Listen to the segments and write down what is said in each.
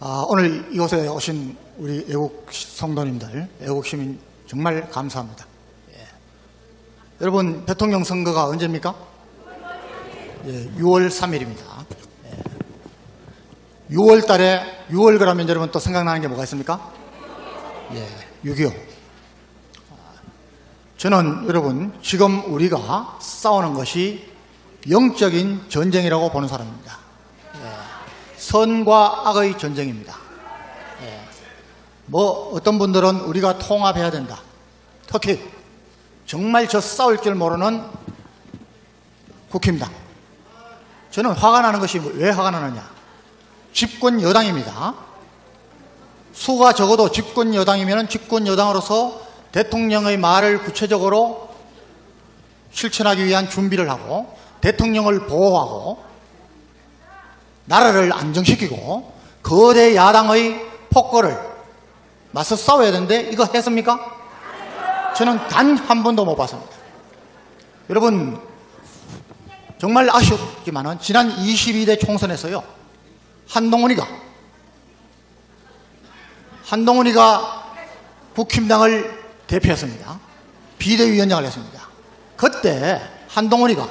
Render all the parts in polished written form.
오늘 이곳에 오신 우리 애국 성도님들, 애국 시민 정말 감사합니다. 여러분, 대통령 선거가 언제입니까? 6월 3일입니다. 6월 달에, 6월 그러면 여러분 또 생각나는 게 뭐가 있습니까? 6.25. 저는 여러분, 지금 우리가 싸우는 것이 영적인 전쟁이라고 보는 사람입니다. 선과 악의 전쟁입니다. 어떤 분들은 우리가 통합해야 된다. 특히 정말 저 싸울 줄 모르는 국힘당. 저는 화가 나는 것이 왜 화가 나느냐? 집권 여당입니다. 수가 적어도 집권 여당이면 집권 여당으로서 대통령의 말을 구체적으로 실천하기 위한 준비를 하고 대통령을 보호하고 나라를 안정시키고 거대 야당의 폭거를 맞서 싸워야 되는데 이거 했습니까? 저는 단 한 번도 못 봤습니다. 여러분, 정말 아쉽지만은 지난 22대 총선에서요, 한동훈이가 국힘당을 대표했습니다. 비대위원장을 했습니다. 그때 한동훈이가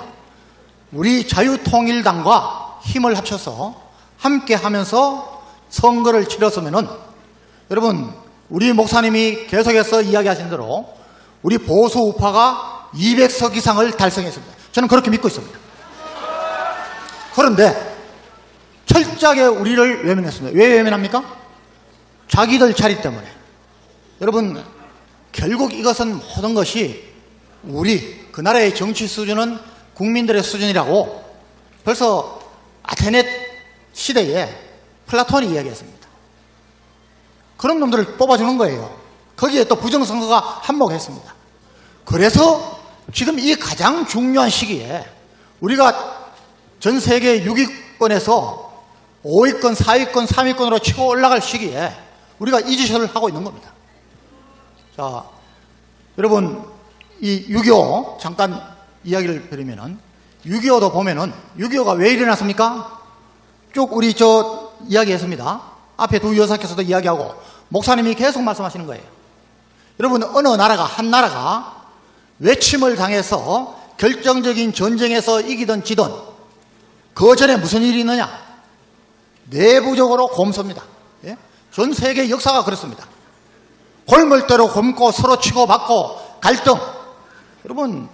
우리 자유통일당과 힘을 합쳐서 함께 하면서 선거를 치렀으면은, 여러분, 우리 목사님이 계속해서 이야기하신 대로 우리 보수 우파가 200석 이상을 달성했습니다. 저는 그렇게 믿고 있습니다. 그런데 철저하게 우리를 외면했습니다. 왜 외면합니까? 자기들 자리 때문에. 여러분, 결국 이것은 모든 것이 그 나라의 정치 수준은 국민들의 수준이라고 벌써 아테네 시대에 플라톤이 이야기했습니다. 그런 놈들을 뽑아주는 거예요. 거기에 또 부정선거가 한몫했습니다. 그래서 지금 이 가장 중요한 시기에 우리가 전 세계 6위권에서 5위권, 4위권, 3위권으로 치고 올라갈 시기에 우리가 이 짓을 하고 있는 겁니다. 자, 여러분, 이 6.25 잠깐 이야기를 드리면은 6.25도 보면은 6.25가 왜 일어났습니까? 쭉 우리 이야기했습니다. 앞에 두 여사께서도 이야기하고 목사님이 계속 말씀하시는 거예요. 여러분, 어느 나라가, 한 나라가 외침을 당해서 결정적인 전쟁에서 이기든 지든 그 전에 무슨 일이 있느냐? 내부적으로 곰섭니다. 전 세계 역사가 그렇습니다. 골물대로 곰고 서로 치고받고 갈등. 여러분,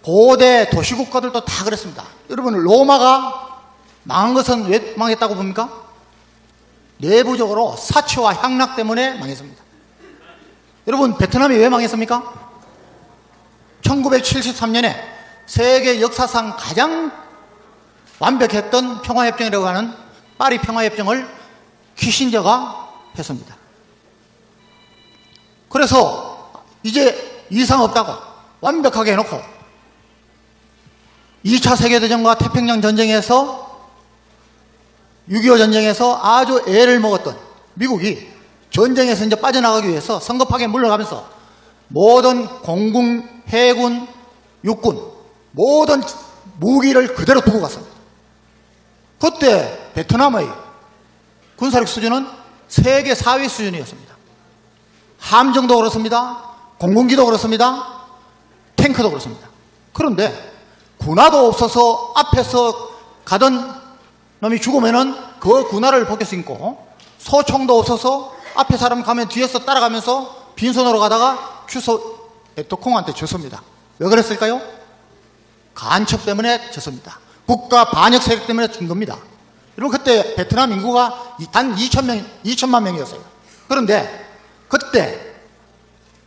고대 도시국가들도 다 그랬습니다. 여러분, 로마가 망한 것은 왜 망했다고 봅니까? 내부적으로 사치와 향락 때문에 망했습니다. 여러분, 베트남이 왜 망했습니까? 1973년에 세계 역사상 가장 완벽했던 평화협정이라고 하는 파리 평화협정을 키신저가 했습니다. 그래서 이제 이상 없다고 완벽하게 해놓고 2차 세계대전과 태평양 전쟁에서 6.25 전쟁에서 아주 애를 먹었던 미국이 전쟁에서 이제 빠져나가기 위해서 성급하게 물러가면서 모든 공군, 해군, 육군 모든 무기를 그대로 두고 갔습니다. 그때 베트남의 군사력 수준은 세계 4위 수준이었습니다. 함정도 그렇습니다. 공군기도 그렇습니다. 탱크도 그렇습니다. 그런데 군화도 없어서 앞에서 가던 놈이 죽으면은 그 군화를 벗겨 신고, 소총도 없어서 앞에 사람 가면 뒤에서 따라가면서 빈손으로 가다가 추소 에토콩한테 졌습니다. 왜 그랬을까요? 간첩 때문에 졌습니다. 국가 반역 세력 때문에 진 겁니다. 여러분, 그때 베트남 인구가 단 2천만 명이었어요. 그런데 그때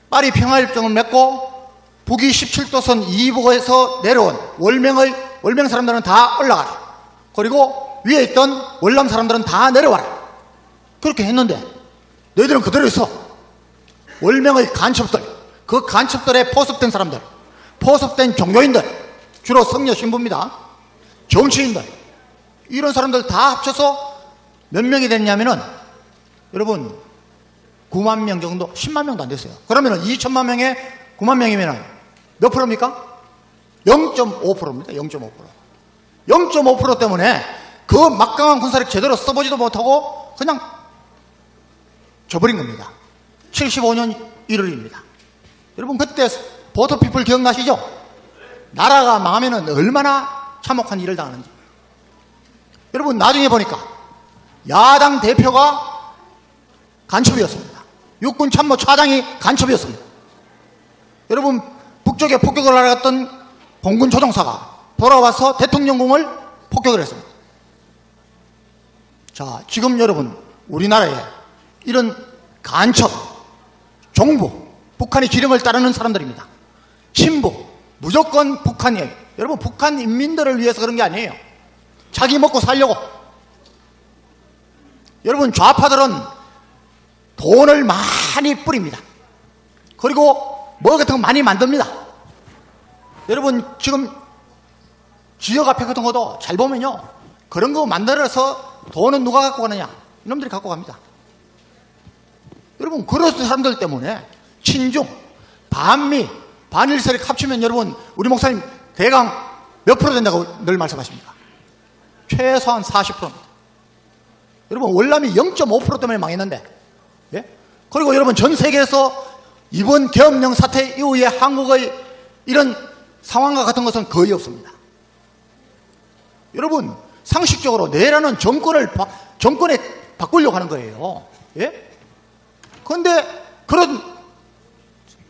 파리 평화협정을 맺고 북위 17도선 2부에서 내려온 월명 사람들은 다 올라가라. 그리고 위에 있던 월남 사람들은 다 내려와라. 그렇게 했는데 너희들은 그대로 있어. 월명의 간첩들, 그 간첩들에 포섭된 사람들, 포섭된 종교인들, 주로 성녀 신부입니다. 정치인들, 이런 사람들 다 합쳐서 몇 명이 됐냐면은, 여러분, 9만 명 정도, 10만 명도 안 됐어요. 그러면은 2천만 명에 9만 명이면은 몇 프로입니까? 0.5%입니다. 0.5%. 0.5% 때문에 그 막강한 군사력 제대로 써보지도 못하고 그냥 줘버린 겁니다. 75년 1월입니다. 여러분 그때 보터피플 기억나시죠? 나라가 망하면 얼마나 참혹한 일을 당하는지. 여러분 나중에 보니까 야당 대표가 간첩이었습니다. 육군 참모 차장이 간첩이었습니다. 여러분 북쪽에 폭격을 하러 갔던 공군 조종사가 돌아와서 대통령궁을 폭격을 했습니다. 자, 지금 여러분 우리나라에 이런 간첩, 종부, 북한의 지령을 따르는 사람들입니다. 친부, 무조건 북한이에요. 여러분 북한 인민들을 위해서 그런 게 아니에요. 자기 먹고 살려고. 여러분 좌파들은 돈을 많이 뿌립니다. 그리고 뭐 같은 거 많이 만듭니다. 여러분 지금 지역 앞에 같은 것도 잘 보면요, 그런 거 만들어서 돈은 누가 갖고 가느냐? 이놈들이 갖고 갑니다. 여러분 그런 사람들 때문에 친중, 반미, 반일 세력 합치면 여러분 우리 목사님 대강 몇 프로 된다고 늘 말씀하십니까? 최소한 40%입니다. 여러분 월남이 0.5% 때문에 망했는데, 예? 그리고 여러분 전 세계에서 이번 계엄령 사태 이후에 한국의 이런 상황과 같은 것은 거의 없습니다. 여러분 상식적으로 내라는 정권에 바꾸려고 하는 거예요. 예? 그런데 그런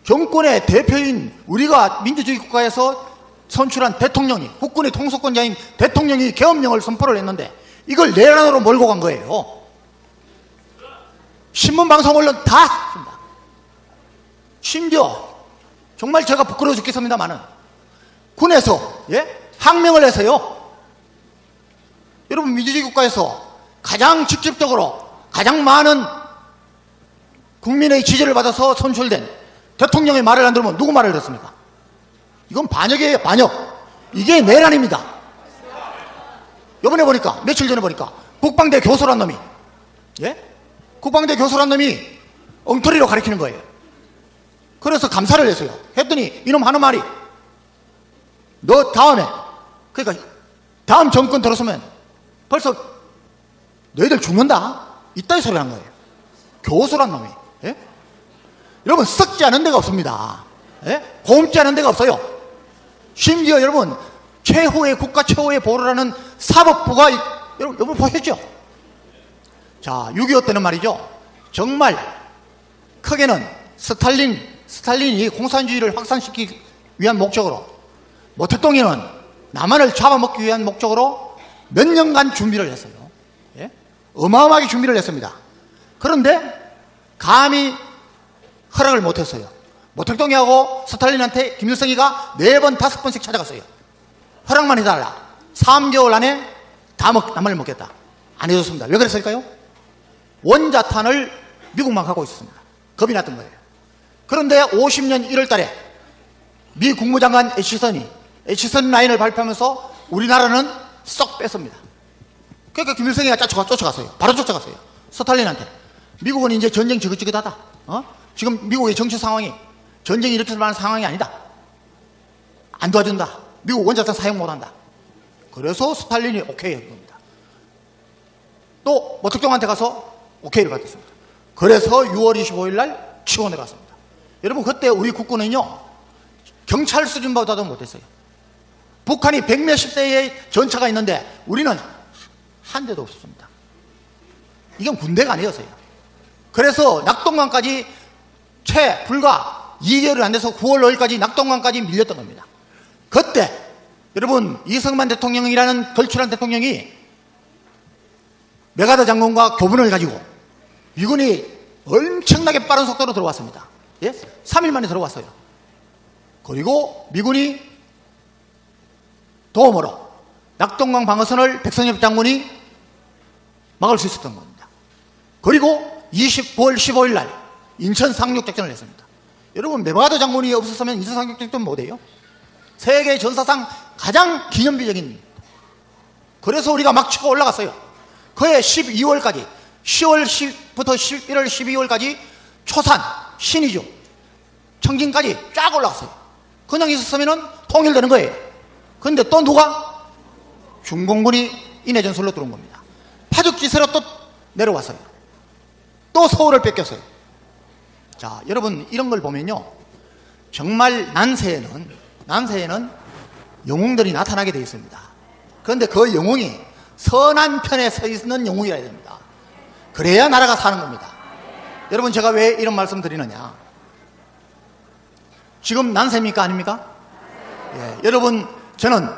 정권의 대표인 우리가 민주주의 국가에서 선출한 대통령이, 국군의 통수권자인 대통령이 계엄령을 선포를 했는데 이걸 내란으로 몰고 간 거예요. 신문방송 언론 다 했습니다. 심지어 정말 제가 부끄러워 죽겠습니다만은 군에서, 예? 항명을 해서요, 여러분 민주주의 국가에서 가장 직접적으로 가장 많은 국민의 지지를 받아서 선출된 대통령의 말을 안 들으면 누구 말을 듣습니까? 이건 반역이에요, 반역. 이게 내란입니다. 이번에 보니까, 며칠 전에 보니까 국방대 교수란 놈이, 예? 국방대 교수란 놈이 엉터리로 가리키는 거예요. 그래서 감사를 했어요. 했더니 이놈 하는 말이, 너 다음에, 그러니까 다음 정권 들어서면 벌써 너희들 죽는다, 이따위 소리 한 거예요. 교수란 놈이. 예? 여러분 썩지 않은 데가 없습니다. 예? 고음지 않은 데가 없어요. 심지어 여러분 최후의 국가 최후의 보루를 하는 사법부가 여러분 보셨죠? 자, 6.25 때는 말이죠, 정말 크게는 스탈린이 공산주의를 확산시키기 위한 목적으로, 모택동이는 남한을 잡아먹기 위한 목적으로 몇 년간 준비를 했어요. 예? 어마어마하게 준비를 했습니다. 그런데 감히 허락을 못했어요. 모택동이하고 스탈린한테 김일성이가 4번, 5번씩 찾아갔어요. 허락만 해달라. 3개월 안에 남을 먹겠다. 안 해줬습니다. 왜 그랬을까요? 원자탄을 미국만 갖고 있었습니다. 겁이 났던 거예요. 그런데 50년 1월 달에 미 국무장관 애치선 라인을 발표하면서 우리나라는 쏙 뺐습니다. 그러니까 김일성이가 쫓아갔어요. 바로 쫓아갔어요. 스탈린한테. 미국은 이제 전쟁 지긋지긋하다. 지금 미국의 정치 상황이 전쟁이 일으킬 만한 상황이 아니다. 안 도와준다. 미국 원자탄 사용 못한다. 그래서 스탈린이 오케이 한 겁니다. 또 모택동한테 가서 오케이를 받았습니다. 그래서 6월 25일 날 치고 내려갔습니다. 여러분 그때 우리 국군은요, 경찰 수준보다도 못했어요. 북한이 100몇십 대의 전차가 있는데 우리는 한 대도 없었습니다. 이건 군대가 아니었어요. 그래서 낙동강까지 불과 2개월이 안 돼서 9월 5일까지 낙동강까지 밀렸던 겁니다. 그때 여러분 이승만 대통령이라는 걸출한 대통령이 메가더 장군과 교분을 가지고 미군이 엄청나게 빠른 속도로 들어왔습니다. 예? 3일 만에 들어왔어요. 그리고 미군이 도움으로 낙동강 방어선을 백선엽 장군이 막을 수 있었던 겁니다. 그리고 9월 15일 날 인천 상륙작전을 했습니다. 여러분 메가더 장군이 없었으면 인천 상륙작전 못해요. 세계 전사상 가장 기념비적인. 그래서 우리가 막 치고 올라갔어요. 그해 12월까지 10월부터 11월 12월까지 초산, 신의주, 청진까지 쫙 올라갔어요. 그냥 있었으면 통일되는 거예요. 그런데 또 누가? 중공군이 인해전술로 들어온 겁니다. 파죽지세로 또 내려왔어요. 또 서울을 뺏겼어요. 자, 여러분 이런 걸 보면요, 정말 난세에는 영웅들이 나타나게 되어 있습니다. 그런데 그 영웅이 선한 편에 서 있는 영웅이라 해야 됩니다. 그래야 나라가 사는 겁니다. 여러분, 제가 왜 이런 말씀 드리느냐, 지금 난세입니까 아닙니까? 예, 여러분, 저는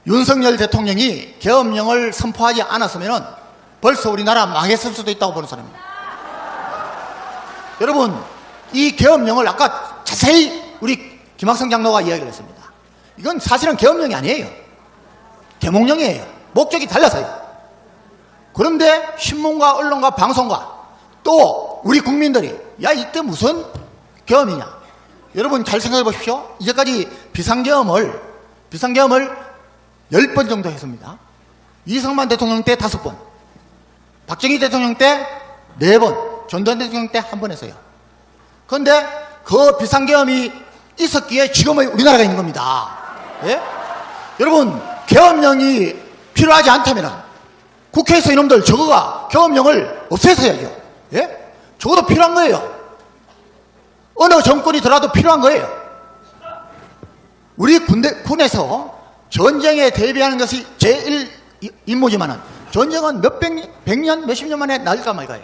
윤석열 대통령이 계엄령을 선포하지 않았으면 벌써 우리나라 망했을 수도 있다고 보는 사람입니다. 여러분, 이 계엄령을 아까 자세히 우리 김학성 장로가 이야기를 했습니다. 이건 사실은 계엄령이 아니에요. 계몽령이에요. 목적이 달라서요. 그런데 신문과 언론과 방송과 또 우리 국민들이 야, 이때 무슨 계엄이냐. 여러분 잘 생각해 보십시오. 이제까지 비상계엄을 10번 정도 했습니다. 이승만 대통령 때 5번, 박정희 대통령 때 4번, 전두환 대통령 때 1번 했어요. 그런데 그 비상계엄이 있었기에 지금의 우리나라가 있는 겁니다. 예? 여러분, 계엄령이 필요하지 않다면 국회에서 이놈들 저거가 계엄령을 없애서야죠. 예? 적어도 필요한 거예요. 어느 정권이 들어도 필요한 거예요. 우리 군에서 전쟁에 대비하는 것이 제일 임무지만은 전쟁은 백년, 몇십 년 만에 날까 말까요.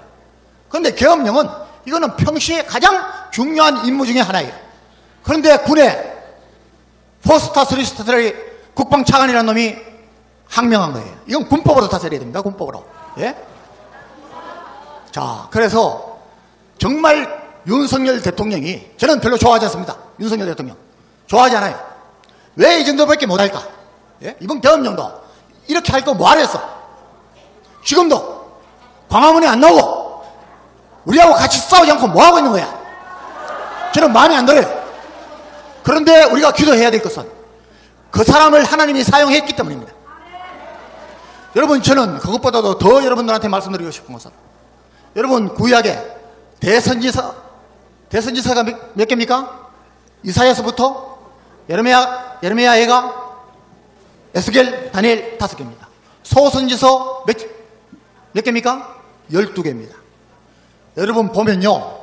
그런데 계엄령은 이거는 평시에 가장 중요한 임무 중에 하나예요. 그런데 군에 포스타 스리스타들의 국방차관이라는 놈이 항명한 거예요. 이건 군법으로 다스려야 됩니다. 군법으로. 예? 자, 그래서 정말 윤석열 대통령이, 저는 별로 좋아하지 않습니다. 윤석열 대통령 좋아하지 않아요. 왜 이 정도밖에 못할까? 예? 이번 계엄령도 이렇게 할 거 뭐하러 했어? 지금도 광화문에 안 나오고 우리하고 같이 싸우지 않고 뭐하고 있는 거야? 저는 마음에 안 들어요. 그런데 우리가 기도해야 될 것은 그 사람을 하나님이 사용했기 때문입니다. 여러분, 저는 그것보다도 더 여러분들한테 말씀드리고 싶은 것은, 여러분 구약에 대선지서가 몇 개입니까? 이사야서부터 예레미야, 예가, 에스겔, 다니엘 5개입니다. 소선지서 몇 개입니까? 12개입니다. 여러분 보면요,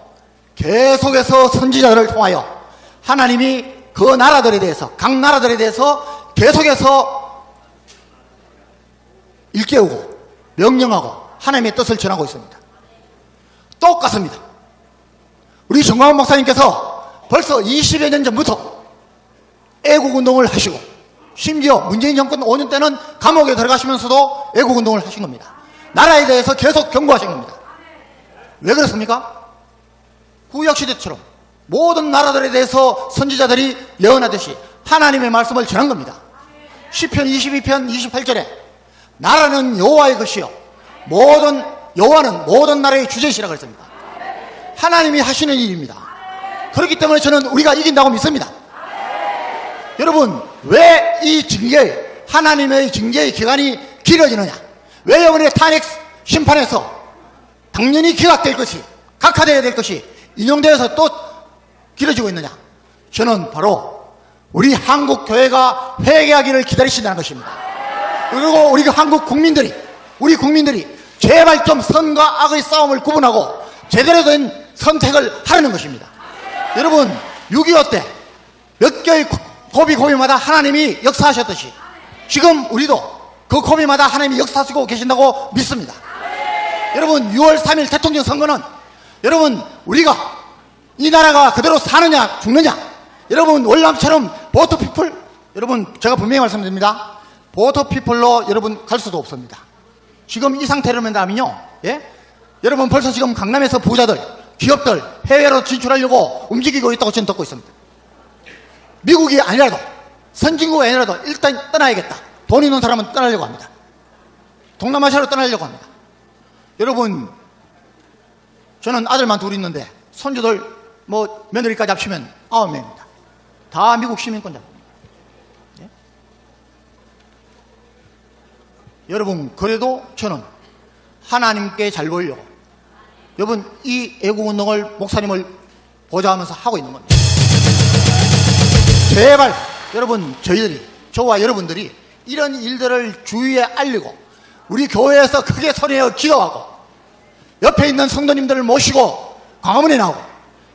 계속해서 선지자들을 통하여 하나님이 그 나라들에 대해서, 각 나라들에 대해서 계속해서 일깨우고 명령하고 하나님의 뜻을 전하고 있습니다. 똑같습니다. 우리 정광훈 목사님께서 벌써 20여 년 전부터 애국운동을 하시고, 심지어 문재인 정권 5년 때는 감옥에 들어가시면서도 애국운동을 하신 겁니다. 나라에 대해서 계속 경고하신 겁니다. 왜 그렇습니까? 구약시대처럼 모든 나라들에 대해서 선지자들이 예언하듯이 하나님의 말씀을 전한 겁니다. 시편 22편 28절에 나라는 여호와의 것이요 여호와는 모든 나라의 주제시라고 했습니다. 하나님이 하시는 일입니다. 그렇기 때문에 저는 우리가 이긴다고 믿습니다. 여러분, 왜 이 징계, 하나님의 징계의 기간이 길어지느냐? 왜 이번에 탄핵 심판에서 당연히 기각될 것이, 각하되어야 될 것이 인용되어서 또 길어지고 있느냐? 저는 바로 우리 한국 교회가 회개하기를 기다리신다는 것입니다. 그리고 우리 한국 국민들이, 우리 국민들이 제발 좀 선과 악의 싸움을 구분하고 제대로 된 선택을 하려는 것입니다. 여러분, 6.25 때 몇 개의 고비마다 하나님이 역사하셨듯이 지금 우리도 그 고비마다 하나님이 역사하시고 계신다고 믿습니다. 여러분, 6월 3일 대통령 선거는 여러분, 우리가 이 나라가 그대로 사느냐 죽느냐, 여러분 월남처럼 보터피플, 여러분 제가 분명히 말씀드립니다. 보터피플로 여러분 갈 수도 없습니다. 지금 이 상태로면 하면요, 예? 여러분 벌써 지금 강남에서 부자들, 기업들 해외로 진출하려고 움직이고 있다고 저는 듣고 있습니다. 미국이 아니라도, 선진국이 아니라도 일단 떠나야겠다. 돈 있는 사람은 떠나려고 합니다. 동남아시아로 떠나려고 합니다. 여러분, 저는 아들만 둘 있는데 손주들 뭐 며느리까지 합치면 9명입니다. 다 미국 시민권자입니다. 예? 여러분, 그래도 저는 하나님께 잘 보이려고 여러분 이 애국운동을, 목사님을 보좌하면서 하고 있는 겁니다. 제발 여러분, 저와 여러분들이 이런 일들을 주위에 알리고 우리 교회에서 크게 소리내어 기도하고 옆에 있는 성도님들을 모시고 광화문에 나오고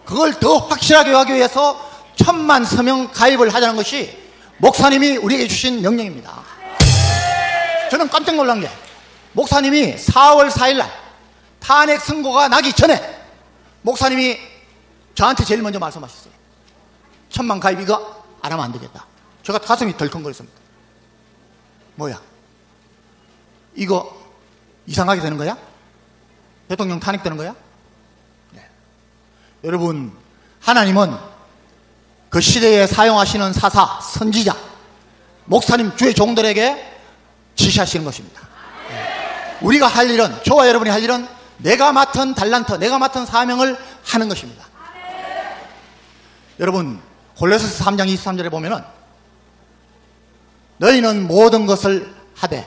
그걸 더 확실하게 하기 위해서 1000만 서명 가입을 하자는 것이 목사님이 우리에게 주신 명령입니다. 저는 깜짝 놀란 게 목사님이 4월 4일 날 탄핵 선고가 나기 전에 목사님이 저한테 제일 먼저 말씀하셨어요. 1000만 가입 이거 안 하면 안 되겠다. 제가 가슴이 덜컹거렸습니다. 뭐야? 이거 이상하게 되는 거야? 대통령 탄핵되는 거야? 네. 여러분, 하나님은 그 시대에 사용하시는 사사, 선지자, 목사님, 주의 종들에게 지시하시는 것입니다. 네. 우리가 할 일은, 저와 여러분이 할 일은 내가 맡은 달란트, 내가 맡은 사명을 하는 것입니다. 여러분, 골로새서 3장 23절에 보면은 너희는 모든 것을 하되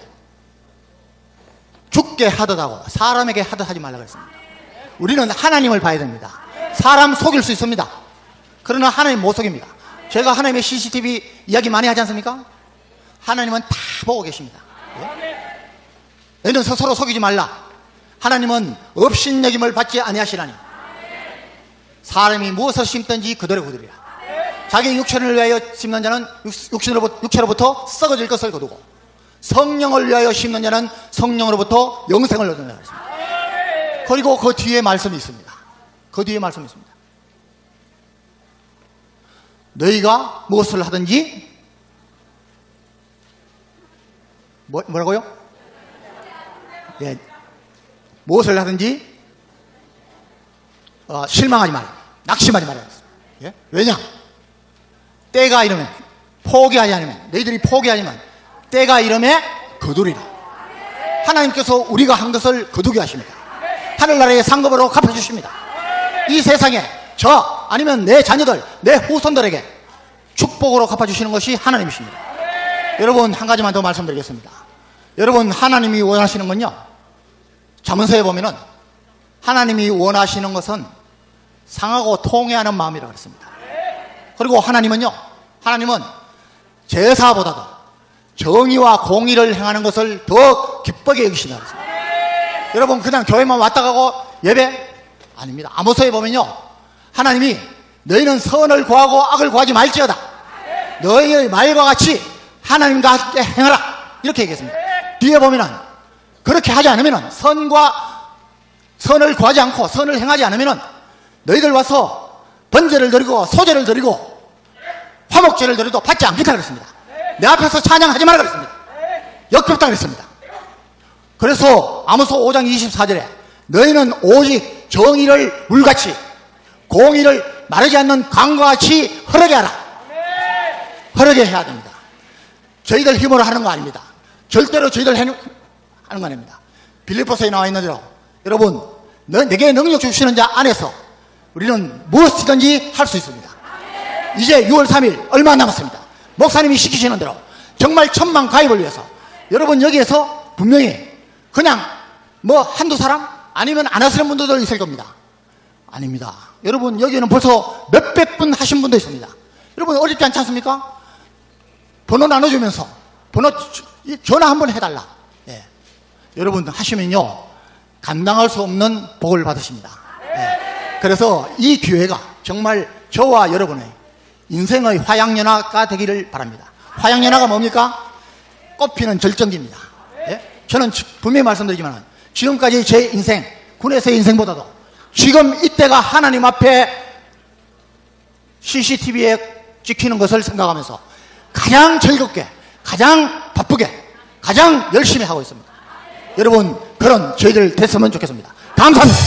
죽게 하듯하고 사람에게 하듯 하지 말라고 했습니다. 우리는 하나님을 봐야 됩니다. 사람 속일 수 있습니다. 그러나 하나님 못 속입니다. 제가 하나님의 CCTV 이야기 많이 하지 않습니까? 하나님은 다 보고 계십니다. 너희는 스스로 속이지 말라. 하나님은 업신여김을 받지 아니하시라니. 사람이 무엇을 심든지 그대로 거두리라. 자기 육체를 위하여 심는 자는 육체로부터 썩어질 것을 거두고 성령을 위하여 심는 자는 성령으로부터 영생을 얻는다 그랬습니다. 그리고 그 뒤에 말씀이 있습니다. 그 뒤에 말씀이 있습니다. 너희가 무엇을 하든지 뭐라고요? 예, 무엇을 하든지 실망하지 말라. 낙심하지 말라. 예? 왜냐? 때가 이르면 포기하지 않으면 너희들이 포기하지만 때가 이르면 거두리라. 하나님께서 우리가 한 것을 거두게 하십니다. 하늘나라의 상급으로 갚아주십니다. 이 세상에 저 아니면 내 자녀들, 내 후손들에게 축복으로 갚아주시는 것이 하나님이십니다. 여러분, 한 가지만 더 말씀드리겠습니다. 여러분, 하나님이 원하시는 건요, 잠언서에 보면은 하나님이 원하시는 것은 상하고 통회하는 마음이라고 했습니다. 그리고 하나님은 제사보다도 정의와 공의를 행하는 것을 더 기쁘게 여기신다고 했습니다. 여러분, 그냥 교회만 왔다 가고 예배? 아닙니다. 아모스에 보면요, 하나님이 너희는 선을 구하고 악을 구하지 말지어다. 너희의 말과 같이 하나님과 함께 행하라. 이렇게 얘기했습니다. 뒤에 보면은 그렇게 하지 않으면은 선을 구하지 않고 선을 행하지 않으면은 너희들 와서 번제를 드리고 소제를 드리고 화목제를 드려도 받지 않겠다 그랬습니다. 내 앞에서 찬양하지 말라 그랬습니다. 역겹다 그랬습니다. 그래서 아모스 5장 24절에 너희는 오직 정의를 물같이 공의를 마르지 않는 강과 같이 흐르게 하라. 흐르게 해야 됩니다. 저희들 힘으로 하는 거 아닙니다. 절대로 저희들 하는 거 아닙니다. 빌립보서에 나와 있는 대로 여러분, 내게 능력 주시는 자 안에서 우리는 무엇이든지 할 수 있습니다. 이제 6월 3일 얼마 안 남았습니다. 목사님이 시키시는 대로 정말 1000만 가입을 위해서 여러분, 여기에서 분명히 그냥 뭐 한두 사람 아니면 안 하시는 분들도 있을 겁니다. 아닙니다. 여러분, 여기는 벌써 몇백 분 하신 분도 있습니다. 여러분, 어렵지 않지 않습니까? 번호 나눠주면서 전화 한번 해달라. 예. 여러분 하시면요, 감당할 수 없는 복을 받으십니다. 예. 그래서 이 기회가 정말 저와 여러분의 인생의 화양연화가 되기를 바랍니다. 화양연화가 뭡니까? 꽃피는 절정기입니다. 예? 저는 분명히 말씀드리지만 지금까지 제 인생, 군에서의 인생보다도 지금 이때가 하나님 앞에 CCTV에 찍히는 것을 생각하면서 가장 즐겁게, 가장 바쁘게, 가장 열심히 하고 있습니다. 여러분, 그런 저희들 됐으면 좋겠습니다. 감사합니다.